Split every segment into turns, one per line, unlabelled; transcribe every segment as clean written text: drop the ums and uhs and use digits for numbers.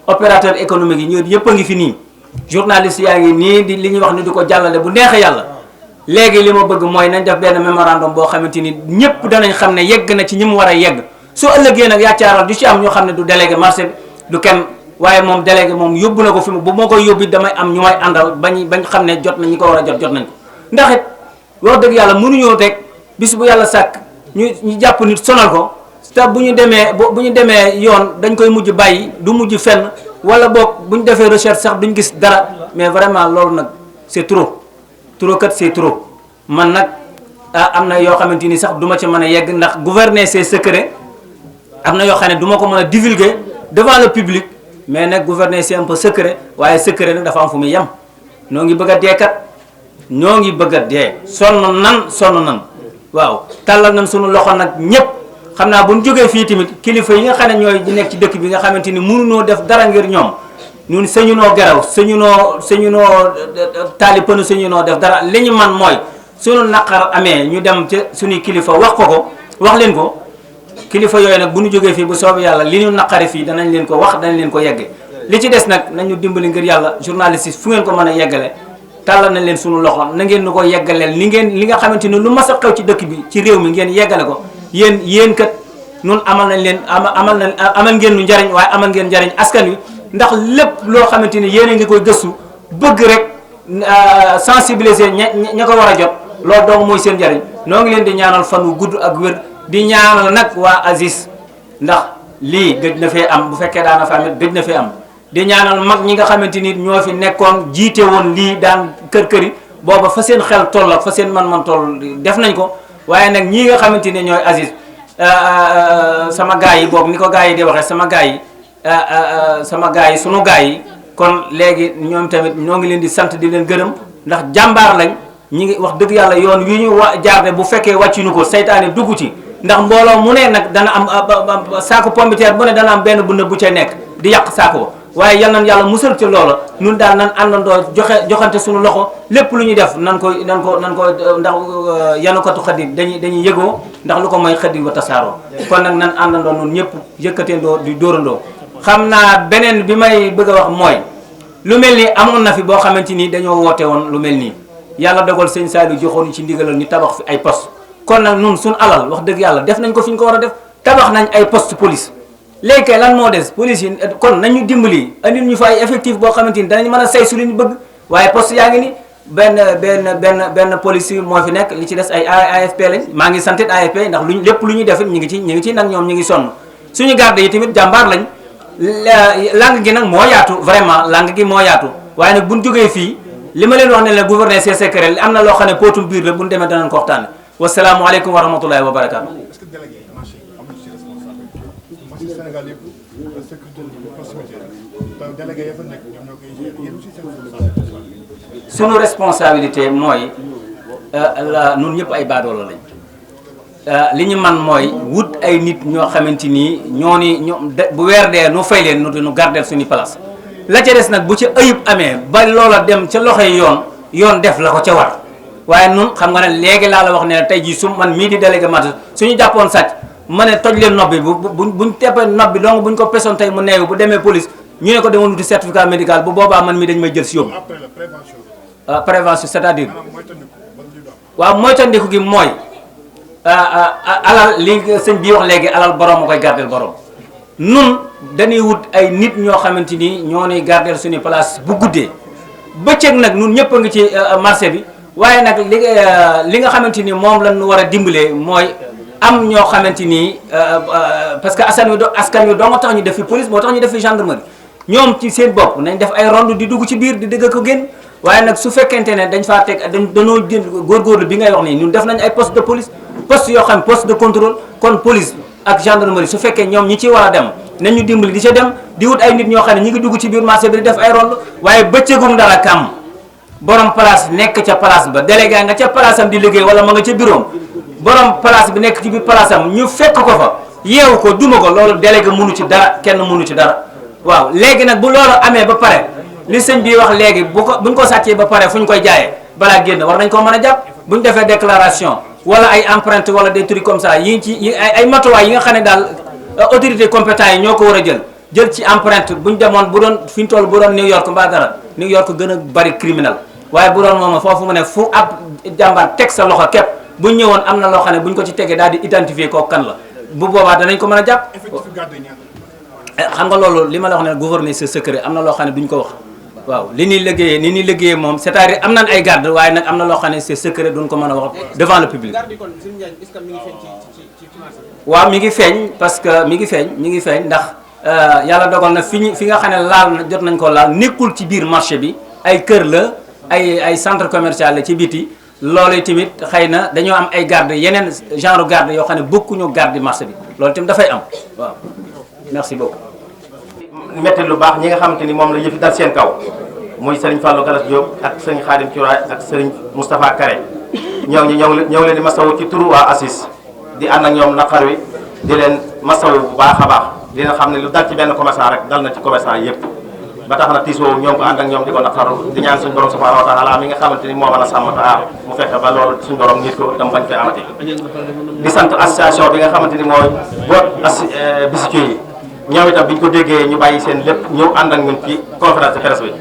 opérateur économique yi ñoo yëpp a ngi fi nii journaliste yaa ngi nii di li ñuy wax ni di ko jàllale bu neexee yàlla léegi li ma bëgg mooy nañ def benn mémorandum boo xamante ni ñëpp danañ xam ne yegg na ci ñi mu war a yegg soo ëllëgee nag yaccaaral du ci am ñoo xam ne du délégué marché bi du kenn waaye moom délégué moom yóbbu na ko fi mu bu moo koy yóbbu damay am ñu may àndal bañ xam ne jot na ñi ko war a jot nañ ko ndax it wax dëgg yàlla mënuñoo teg bis bu yàlla sàkk ñu jàpp nit sonal ko te bu ñu demee yoon dañ koy mujj bàyyi du mujj fenn wala boog bu ñu defee recherche sax duñ gis dara mais vraiment loolu nag c'est trop kat c'est trop man nag am na yoo xamante ni sax du ma ci mën a yegg ndax gouverner c'est secret am na yoo xam ne du ma ko mën a divulguer devant le public mais nag gouverner c'est un peu secret waaye secret nag dafa am fu muy yem ñoo ngi bëgg a dee kat ñoo ngi bëgg a dee sonn nan waaw tàllal nañ sunu loxo nag ñëpp xam naa bu ñu jógee fii tamit kilifa yi nga xam ne ñooy di nekk ci dëkk bi nga xamante ni mënunoo def dara ngir ñoom ñun sañu noo garaw sañu noo taali pënu sañu noo def dara li ñu man mooy sunu naqar amee ñu dem ca suñuy kilifa wax leen ko kilifa yooyu nag bu ñu jógee fii bu soobee yàlla li ñu naqari fii danañ leen ko wax danañ leen ko yegge li ci des nag nañu dimbali ngir yàlla journaliste yi fu ngeen ko mën a yeggale tàllal nañ leen sunu loxo na ngeen nu ko yeggaleel li nga xamante ni lu mas a xew ci dëkk bi ci réew mi ngeen yeggale ko yéen kat nun amal nañ leen amal ngeen nu njariñ waaye amal ngeen njariñ askan wi ndax lépp loo xamante ni yéen a ngi koy gëstu bëgg rek sensibiliser ña ko war a jot loolu dong mooy seen njariñ noo ngi leen di ñaanal fan wu gudd ak wér di ñaanal nag waa Aziz ndax lii gëj na fee am bu fekkee daana fa amit gëj na fee am di ñaanal mag ñi nga xamante ni ñoo fi nekkoon jiite woon lii daan kër-këri booba fa seen xel toll ak fa seen man toll def nañ ko waaye nag ñii nga xamante ni ñooy Aziz sama gaa yi boobu ni ko gaa yi di waxee sama gaa yi sunu gaa yi kon léegi ñoom tamit ñoo ngi leen di sant di leen gërëm ndax jàmbaar lañ ñi ngi wax dëgg yàlla yoon wi ñu jaarde bu fekkee wàccuñu ko seytaane dugg ci ndax mbooloo mu ne nag dana am saako pombiteer bu ne dana am benn bu ne bu ca nekk di yàq saako waaye yal nañ yàlla musal ci loola nun daal nan àndandoo joxante suñu loxo lépp lu ñuy def nan ko ndax yanukatu xaddi dañuy yëgoo ndax lu ko mooy xaddi wa tasaaroo kon nag nan àndandoo nun ñëpp yëkkateendoo di dóorandoo xam naa beneen bi may bëgg a wax mooy lu mel ni amoon na fi boo xamante ni dañoo woote woon lu mel nii yàlla dogal sëñ Saliou joxoon ci ndigalal ñu tabax fi ay poste kon nag nun suñu alal wax dëgg yàlla def nañ ko fi ñu ko war a def tabax nañ ay poste police léegi kay lan moo des police yi kon nañu dimbali andil ñu fa ay effectif boo xamante ni danañ mën a say su li ñu bëgg waaye poste yaa ngi ni benn police moo fi nekk li ci des ay AFP lañ maa ngi santit AFP ndax lépp lu ñuy def ñu ngi ci nag ñoom ñu ngi sonn suñu garde yi tamit jàmbaar lañ langue gi nag moo yaatu vraiment langue gi moo yaatu waaye nag buñ jógee fii li ma leen wax ne la gouverner c'est secret am na loo xam ne pootum biir la buñ demee danañ ko waxtaane wasalaamualeykum wa rahmatullahi wa barakaatu. sunu responsabilité mooy nun ñëpp ay baadoola lañ li ñu man mooy wut ay nit ñoo xamante nii bu weer dee nu fay leen nu gardeel suñu place la ca des nag bu ca ayib amee ba loola dem ca loxoy yoon def la ko ca war waaye nun xam nga ne léegi laa la wax ne tey jii su man mii di délégué mat suñu jàppoon sàcc ma ne toj leen nob bi buñ teppee nob bi donc buñ ko pesoon tey mu neewi bu demee police ñu ne ko demoon wuti certificat médical bu boobaa man mii dañ may jël si yóbbu prévention c'est-à-dire waaw moytandiku gi mooy alal li sëñ bii wax léegi alal borom a koy gardeel borom nun dañuy wut ay nit ñoo xamante ni ñoo ñuy gardeel suñu place bu guddee bëccëg nag nun ñëpp a ngi ci marché bi waaye nag li nga xamante ni moom la ñu war a dimbalee mooy am ñoo xamante ni parce que askan wi doo nga tax ñu def fi police moo tax ñu def fi gendarmerie ñoom ci seen bopp nañ def ay ronde di dugg ci biir di dëgg ko génn waaye nag su fekkente ne dañ faa teg dañoo jël góorgóorlu bi ngay wax nii ñun def nañ ay poste de police poste yoo xam poste de contrôle kon police ak gendarmerie su fekkee ñoom ñi ci war a dem nañ ñu dimbali di ca dem di wut ay nit ñoo xam ne ñi ngi dugg ci biir marché bi di def ay ronde waaye bëccëgum dara kam borom place nekk ca place ba délégué nga ca place am di liggéey wala ma nga ca bureau borom place bi nekk ci biir place am ñu fekk ko fa yeewu ko duma ko loolu délégué mënu ci dara kenn mënu ci dara waaw léegi nag bu loolu amee ba pare li sëñ bi wax léegi buñ ko sàccee ba pare fu ñu koy jaayee balaa génn war nañ koo mën a jàpp bu ñu defee déclaration wala ay empreinte wala des trucs comme ça yi ci ay matuwaay yi nga xam ne daal autorité compétent yi ñoo ko war a jël jël ci empreinte bu ñu demoon bu doon fi ñu toll bu doon New York mbaa dara New York gën a bari criminel waaye bu doon moom foofu mu ne fu ab jàmbaar teg sa loxo képp bu ñu ñëwoon am na loo xam ne bu ñu ko ci tegee daal di identifier kooku kan la bu boobaa danañ ko mën a jàpp. xam nga loolu li ma la wax ne gouverner c'est secret am na loo xam ne duñ ko wax waaw li ñuy liggéeyee moom c'est-à-dire am nañ ay garde waaye nag am na loo xam ne c'est secret duñ ko mën a wax devant le public. waaw mi ngi feeñ parce que mi ngi feeñ ndax yàlla dogal na fi nga xam ne laal na jot nañ ko laal nekkul ci biir marché bi ay kër la ay centre commercial la ci biti loolu tamit xëy na dañoo am ay garde yeneen genre garde yoo xam ne bokkuñu garde marché bi loolu tamit dafay am waaw merci beaucoup.
metti lu baax ñi nga xamante ni moom la yëfi dal seen kaw muy Serigne Fallou Galas Diop ak Serigne Khadim Thiouraay ak Serigne Moustapha Kare ñoo leen di masawu ci turu waa ACIS di ànd ak ñoom naqar wi di leen masawu bu baax a baax di leen xam ne lu dal ci benn commerçant rek dal na ci commerçant yëpp ba tax na tiisoo ñoo ngi ko ànd ak ñoom di ko naqaru di ñaan suñu borom subhanahu wa taala mi nga xamante ni moo mën a sàmm ta aar mu fexe ba loolu suñu borom nit ko tam bañ fee amati di sant association bi nga xamante ni mooy boot bijoutier yi ñoom itam bi ñu ko déggee ñu bàyyi seen lépp ñëw ànd ak ñun ci conférence de presse bi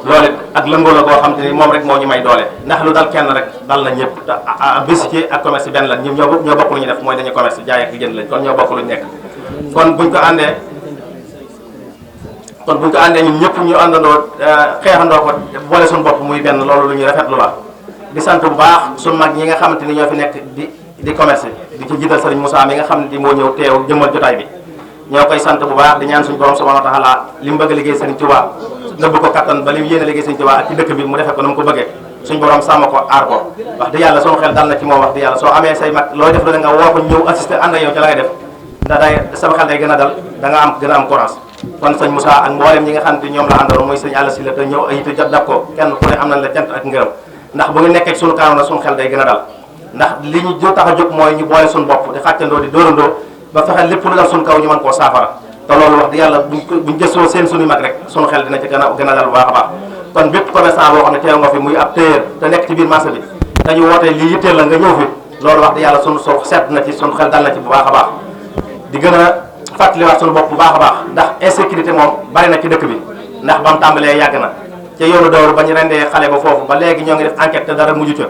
loolu ak lëngoo la boo xam te ni moom rek moo ñu may doole ndax lu dal kenn rek dal na ñëpp te bijoutier ak commerce benn la ñoom ñoo bokk lu ñu def mooy dañu commerce jaay ak jënd lañ kon ñoo bokk lu ñu nekk kon buñ ko àndee ñun ñëpp ñu àndandoo xeexandoo ko boole suñu bopp muy benn loolu lu ñuy rafetlu la di sant bu baax suñu mag ñi nga xamante ni ñoo fi nekk di commerce di ci jiital Serigne Moussa mi nga xam ne di moo ñëw teew jëmmal jotaay bi ñoo koy sant bu baax di ñaan suñu borom subhanahu wa ta'ala li mu bëgg a liggéey Serigne Touba nëbb ko kattan ba li mu yéene liggéey Serigne Touba ak ci dëkk bi mu defe ko na mu ko bëggee suñu borom sàmm ko aar ko wax di yàlla soo xel dal na ci moom wax di yàlla soo amee say mag looy def lu ne nga woo ko ñëw assister ànd ak yow ci la ngay def da day sama xel day gën a dal da nga gën a am courage kon sëñ Moussa ak mboolem ñi nga xam ne ñoom la àndaloon muy sëñ Alla si la te ñëw ay te jot dab ko kenn ku ne am nañ la cant ak ngërëm ndax bu ñu nekkee suñu kanam na suñu xel day gën a dal ndax li ñu tax a jóg mooy ñu boole suñu bopp di xàccandoo di dóorandoo ba fexe lépp lu dal suñu kaw ñu mën koo saafara te loolu wax di yàlla buñ gëstoo seen suñu mag rek suñu xel dina ci gën a dal bu baax a baax kon bépp commerçant boo xam ne teew nga fi muy ab téer te nekk ci biir marché bi dañu wootee lii yitteel la nga ñëw fi loolu wax di yàlla suñu soo seet na ci suñu xel dal na ci bu baax a baax di gën a fàttaliwaat suñu bopp bu baax a baax ndax insécurité moom bari na ci dëkk bi ndax ba mu tàmbalee yàgg na ca yoonu dawru ba ñu rendee xale ba foofu ba léegi ñoo ngi def enquête te dara mujju ca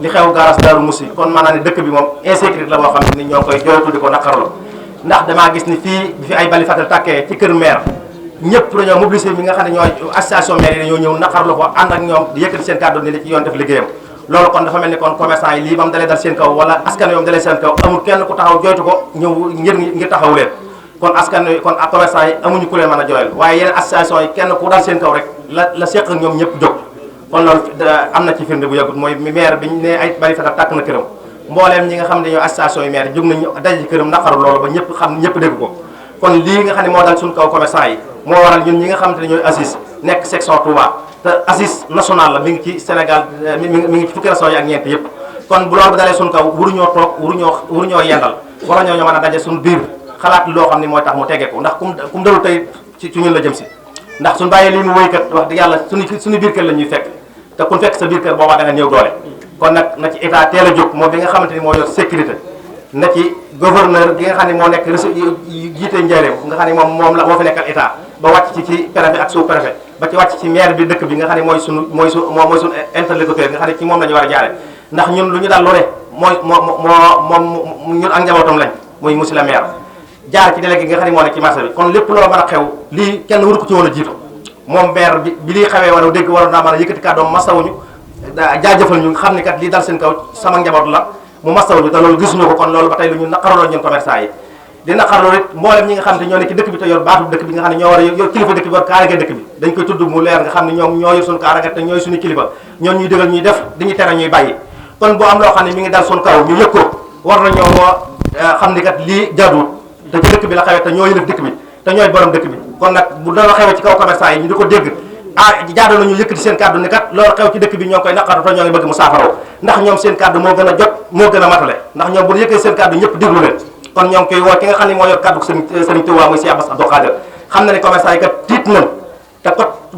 li xew garas Daaru Musi kon maanaam ne dëkk bi moom insécurité la boo xam ne ni ñoo koy jooytu di ko naqarlu ndax damaa gis ni fii bi fi ay bali fatal tàkkee ci kër maire ñëpp dañoo mobilisé mi nga xam ne ñooy association maire yi dañoo ñëw naqarlu ko ànd ak ñoom di yëkkati seen kàddu ni li ci yoon def liggéeyam loolu kon dafa mel ni kon commerçant yi lii ba mu dalee dal seen kaw wala askan yoom dalee seen kaw amul kenn ku taxaw jooytu ko ñëw ngir taxaw leen kon askan wi kon commerçant yi amuñu ku leen mën a jooyal waaye yeneen association yi kenn ku dal seen kaw rek la seq ak ñoom ñëpp jóg kon loolu am na ci firnde bu yàggut mooy maire biñ ne ay bari fatal tàkk na këram mbooleem ñi nga xam ne ñoo association yi maire jóg nañu daje ci këram naqaru loolu ba ñëpp xam ñëpp dégg ko kon lii nga xam ne moo dal suñu kaw commerçant yi moo waral ñun ñi nga xamante ne ñooy ACIS nekk section Touba te ACIS national la mi ngi ci Sénégal mi ngi ci fukki régions yi ak ñeent yëpp kon bu loolu ba dalee suñu kaw waruñoo toog waruñoo yendal war nañoo mën a daje suñu biir xalaat loo xam ne mooy tax mu tegee ko ndax kum dalul tey ci ñun la jëm si ndax suñu bàyyee lii mu wéykat wax di yàlla suñu biir kër la ñuy fekk te kun fekk sa biir kër boobaa da nga néew doole kon nag na ci état teel a jóg moom bi nga xamante ni moo yor sécurité na ci gouverneur bi nga xam ne moo nekk jiite njëriñ nga xam ne moom la moo fi nekkal état ba wàcc ci préfet ak sous préfet ba ci wàcc ci maire bi dëkk bi nga xam ne mooy suñu interlocuteur nga xam ne ci moom la ñu war a jaare ndax ñun lu ñu daal lu ne moom ñun ak njabootam lañ muy monsieur le maire jaar ci délégué nga xam ne moo nekk ci marché bi kon lépp loo mën a xew lii kenn waru ko ci woon a jiitu moom maire bi lii xewee wala dégg waroon naa mën a yëkkati kàddoom masawuñu jaajëfal ñu xam ne kat lii dal seen kaw sama njaboot la mu masawuñu te loolu gisuñu ko kon loolu ba tey lu ñu naqaraloon ñun commerçant yi di naqarloo it mboolem ñi nga xam ne ñoo nekk ci dëkk bi te yor baatu dëkk bi nga xam ne ñoo war a yor kilifa dëkk bi war kaaraange dëkk bi dañ koy tudd mu leer nga xam ne ñoom ñoo yor suñu kaaraange te ñooy suñu kilifa ñoom ñuy dëgal ñuy def diñuy tere ñuy bàyyi kon boo am loo xam ne mi ngi dal suñu kaw ñu yëg ko war na ñoo xam ni kat lii jaaduwut te ci dëkk bi la xewee te ñoo yëlëf dëkk bi te ñooy borom dëkk bi kon nag bu dara xewee ci kaw commerçant yi ñu di ko dégg jaadu nañu yëkkati seen kàddu ni kat loolu xew ci dëkk bi ñoo koy naqaru te ñoo ngi bëgg mu saafaraw ndax ñoom seen kàddu moo gën a jot moo gën a matale ndax ñoom bu yëkkati seen kàddu ñëpp déglu leen kon ñoo ngi koy woo ki nga xam ne moo yor kàddu Serigne Touba muy Cheikh Abass Abdou Khadir xam na ne commerçant yi kat tiit nañ te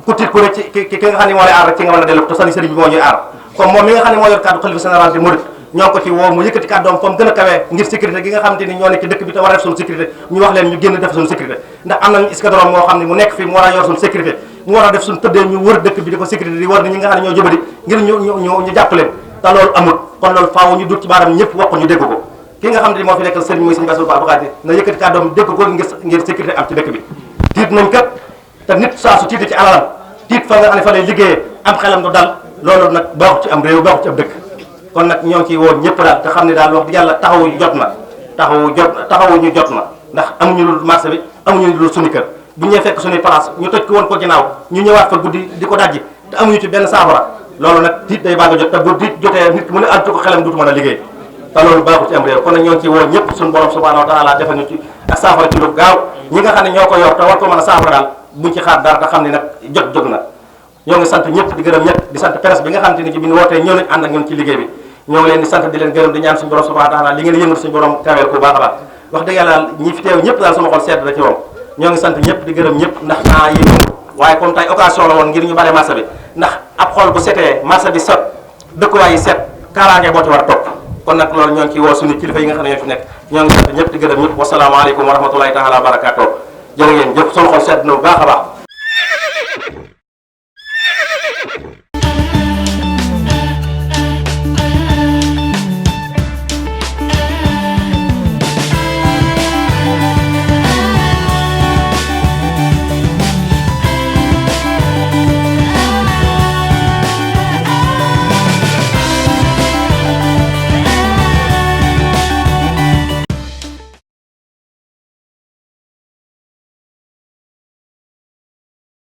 ku tiit ku ne ci ki nga xam ne moo lay aar rek ci nga mën a dellu te sani sëriñ bi moo ñuy aar comme moom mi nga xam ne moo yor kàddu xalifa général di murid ñoo ko ci woo mu yëkkati kàddoom fa mu gën a kawee ngir sécurité gi nga xamante ni ñoo nekk ci dëkk bi te war a def suñu sécurité ñu wax leen ñu génn def suñu sécurité ndax am nañ escadron moo xam ne mu nekk fii mu war a yor suñu sécurité mu war a def suñu tëddee ñu wër dëkk bi di ko sécurité di wër ni ñi nga xam ne ñoo jëbadi ngir ñu jàpp leen te loolu amul kon loolu faaw ñu dut ci baaram ñëpp wax ko ñu dégg ko ki nga xam ne moo fi nekkal sëriñ muy sëriñ Bassirou Abdou Khadre na yëkkati kàddoom dégg ko ngir sécurité am ci dëkk bi tiit nañ kat te nit saa su tiite ci alalam tiit fa nga xam ne fa lay liggéeyee am xelam du dal loolu nag baaxut ci am réew baaxut ci ab dëkk kon nag ñoo ngi ciy woon ñëpp daal te xam ne daal wax dëgg yàlla taxawu jot na ndax amuñu lu marché bi amuñu lu suñu kër bu ñëwee fekk suñuy place ñu toj ko woon ko ginnaaw ñu ñëwaat fa guddi di ko dajji te amuñu ci benn saafara loolu nag tiit day baax a jot te bu tiit jotee nit ki mu ne àttu ko xelam duutu mën a liggéey te loolu baaxul ci am réew kon nag ñoo ngi ciy woon ñëpp suñu borom subhanahu wa taala defal ñu ci ak saafara ci lu gaaw ñi nga xam ne ñoo ko yor te war ko mën a saafara daal buñ ci xaar dara te xam ne nag jot na ñoo ngi sant ñëpp di gërëm ñëpp di sant presse bi nga xam te ni ci bi ñu wootee ñëw nañ ànd ak ñun ci liggéey bi ñoo ngi leen di sant di leen gërëm di ñaan suñu borom subhanahu wa taala li ngeen yëngatu suñu borom kaweel ko baax a baax wax dëgg yàlla ñi fi teew ñëpp daal sama xol sedd na ci moom ñoo ngi sant ñëpp di gërëm ñëpp ndax naa yi ñëw waaye comme tey occasion la woon ngir ñu bare marché bi ndax ab xol bu setee marché bi set dëkkuwaay yi set kaaraange boo ci war a topp kon nag loolu ñoo ngi ciy woo suñu kilifa yi nga xam ne ñoo fi nekk ñoo ngi sant ñëpp di gërëm ñëpp wasalaamaaleykum wa rahmatulahi taala wa barakatuh jërë ngeen jëf suñu xol sedd na bu baax a baax